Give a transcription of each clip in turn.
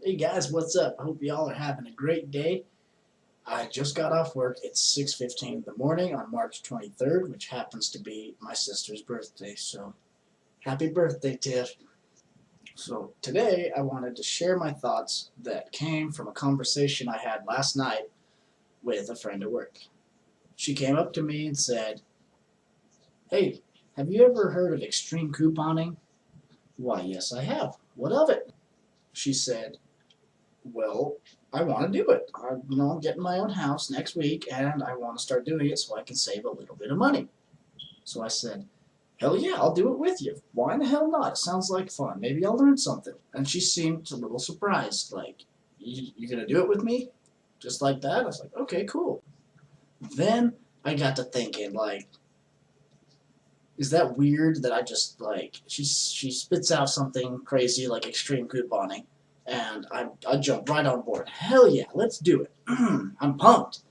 Hey guys, what's up? I hope y'all are having a great day. I just got off work. It's 6:15 in the morning on March 23rd, which happens to be my sister's birthday. So, happy birthday, Tiff. So, today I wanted to share my thoughts that came from a conversation I had last night with a friend at work. She came up to me and said, "Hey, have you ever heard of extreme couponing?" "Why, yes, I have. What of it?" She said, "Well, I want to do it. I'm getting my own house next week, and I want to start doing it so I can save a little bit of money." So I said, "Hell yeah, I'll do it with you. Why in the hell not? It sounds like fun. Maybe I'll learn something." And she seemed a little surprised, like, you gonna do it with me? Just like that? I was like, okay, cool. Then I got to thinking, like, is that weird that I just, like, she spits out something crazy like extreme couponing, and I jump right on board. Hell yeah, let's do it. I'm pumped.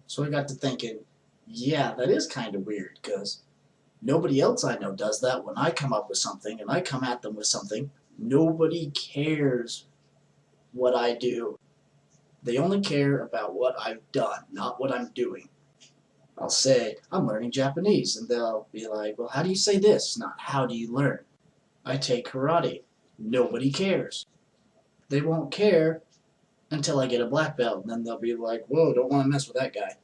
So I got to thinking, yeah, that is kind of weird because nobody else I know does that. When I come up with something and I come at them with something, nobody cares what I do. They only care about what I've done, not what I'm doing. I'll say, "I'm learning Japanese," and they'll be like, "Well, how do you say this?" Not, "How do you learn?" I take karate. Nobody cares. They won't care until I get a black belt, and then they'll be like, "Whoa, don't want to mess with that guy."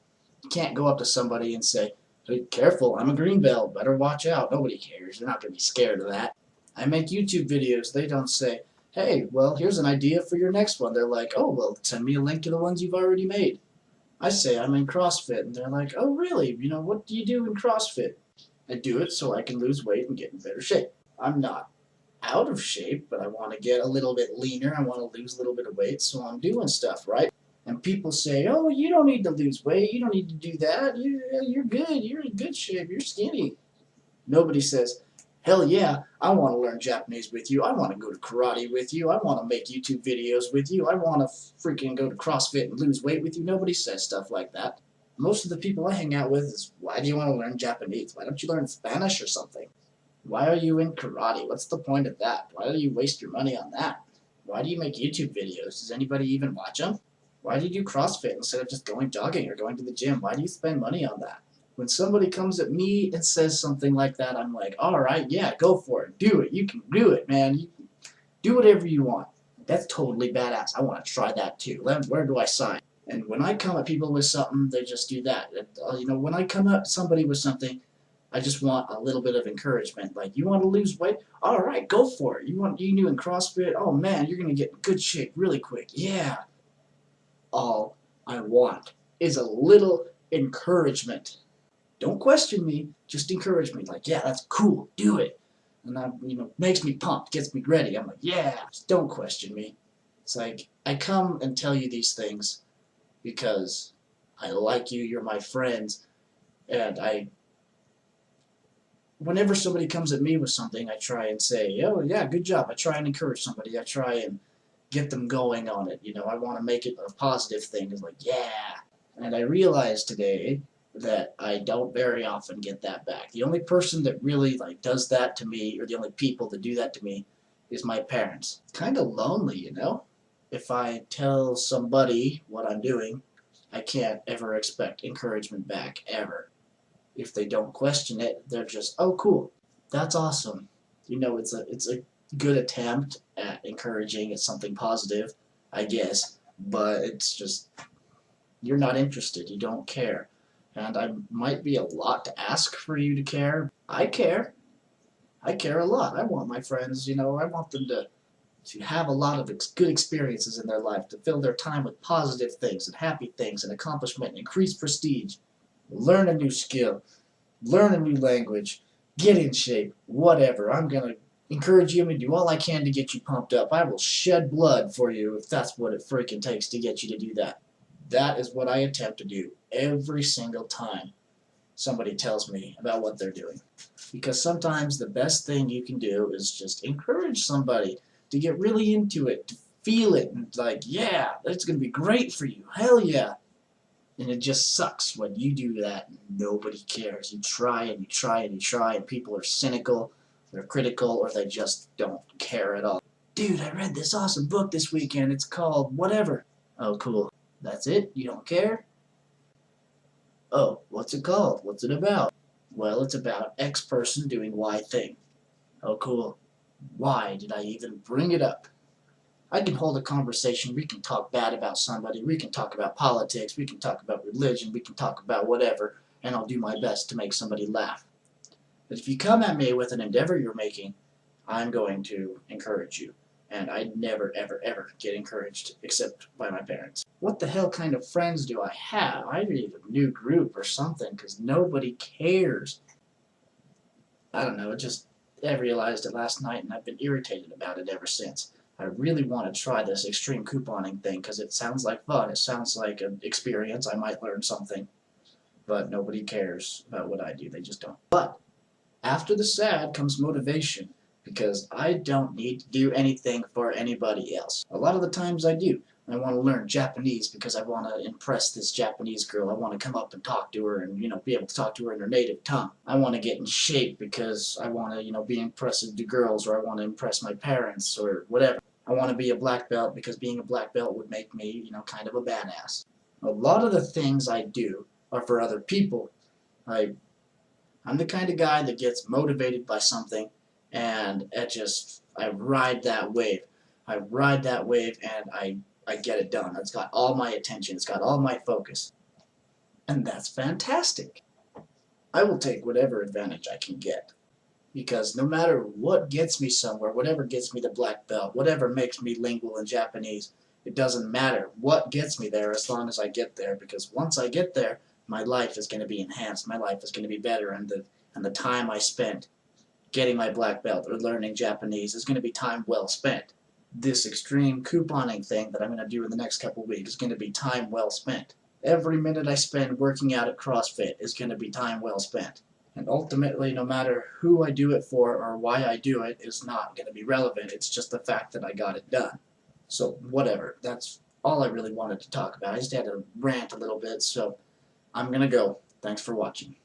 You can't go up to somebody and say, "Hey, careful, I'm a green belt, better watch out." Nobody cares. They're not going to be scared of that. I make YouTube videos. They don't say, "Hey, well, here's an idea for your next one." They're like, "Oh, well, send me a link to the ones you've already made." I say I'm in CrossFit, and they're like, "Oh, really? What do you do in CrossFit?" I do it so I can lose weight and get in better shape. I'm not out of shape, but I want to get a little bit leaner. I want to lose a little bit of weight, so I'm doing stuff, right? And people say, "Oh, you don't need to lose weight. You don't need to do that. You're good. You're in good shape. You're skinny." Nobody says, "Hell yeah, I want to learn Japanese with you. I want to go to karate with you. I want to make YouTube videos with you. I want to freaking go to CrossFit and lose weight with you." Nobody says stuff like that. Most of the people I hang out with is, "Why do you want to learn Japanese? Why don't you learn Spanish or something? Why are you in karate? What's the point of that? Why do you waste your money on that? Why do you make YouTube videos? Does anybody even watch them? Why do you do CrossFit instead of just going jogging or going to the gym? Why do you spend money on that?" When somebody comes at me and says something like that, I'm like, all right, yeah, go for it. Do it. You can do it, man. You can do whatever you want. That's totally badass. I want to try that too. Where do I sign? And when I come at people with something, they just do that. When I come at somebody with something, I just want a little bit of encouragement. Like, you want to lose weight? All right, go for it. You doing CrossFit? Oh man, you're gonna get in good shape really quick. Yeah. All I want is a little encouragement. Don't question me, just encourage me. Like, yeah, that's cool, do it. And that, makes me pumped, gets me ready. I'm like, yeah, just don't question me. It's like, I come and tell you these things because I like you, you're my friends, and whenever somebody comes at me with something, I try and say, "Oh, yeah, good job." I try and encourage somebody. I try and get them going on it. I want to make it a positive thing. It's like, yeah. And I realized today that I don't very often get that back. The only person that really does that to me, or the only people that do that to me, is my parents. It's kind of lonely, If I tell somebody what I'm doing, I can't ever expect encouragement back, ever. If they don't question it, they're just, "Oh, cool, that's awesome." It's a good attempt at encouraging. It's something positive, I guess, but it's just, you're not interested. You don't care. And I might be a lot to ask for you to care. I care. I care a lot. I want my friends, I want them to have a lot of good experiences in their life, to fill their time with positive things and happy things and accomplishment and increased prestige. Learn a new skill, learn a new language, get in shape, whatever. I'm going to encourage you and do all I can to get you pumped up. I will shed blood for you if that's what it freaking takes to get you to do that. That is what I attempt to do every single time somebody tells me about what they're doing. Because sometimes the best thing you can do is just encourage somebody to get really into it, to feel it, and like, yeah, that's going to be great for you. Hell yeah. And it just sucks when you do that and nobody cares. You try and you try and you try, and people are cynical, they're critical, or they just don't care at all. Dude, I read this awesome book this weekend. It's called whatever. Oh, cool. That's it? You don't care? Oh, what's it called? What's it about? Well, it's about X person doing Y thing. Oh, cool. Why did I even bring it up? I can hold a conversation. We can talk bad about somebody. We can talk about politics. We can talk about religion. We can talk about whatever. And I'll do my best to make somebody laugh. But if you come at me with an endeavor you're making, I'm going to encourage you. And I never, ever, ever get encouraged except by my parents. What the hell kind of friends do I have? I need a new group or something because nobody cares. I don't know, I realized it last night and I've been irritated about it ever since. I really want to try this extreme couponing thing because it sounds like fun. It sounds like an experience. I might learn something. But nobody cares about what I do. They just don't. But after the sad comes motivation, because I don't need to do anything for anybody else. A lot of the times I do. I want to learn Japanese because I want to impress this Japanese girl. I want to come up and talk to her and, be able to talk to her in her native tongue. I want to get in shape because I want to, be impressive to girls, or I want to impress my parents or whatever. I want to be a black belt because being a black belt would make me, kind of a badass. A lot of the things I do are for other people. I'm the kind of guy that gets motivated by something, and I ride that wave. I ride that wave, and I get it done. It's got all my attention. It's got all my focus. And that's fantastic. I will take whatever advantage I can get. Because no matter what gets me somewhere, whatever gets me the black belt, whatever makes me lingual in Japanese, it doesn't matter what gets me there as long as I get there. Because once I get there, my life is going to be enhanced. My life is going to be better, and the time I spent getting my black belt or learning Japanese is going to be time well spent. This extreme couponing thing that I'm going to do in the next couple of weeks is going to be time well spent. Every minute I spend working out at CrossFit is going to be time well spent. And ultimately, no matter who I do it for or why I do it is not going to be relevant. It's just the fact that I got it done. So whatever. That's all I really wanted to talk about. I just had to rant a little bit, so I'm going to go. Thanks for watching.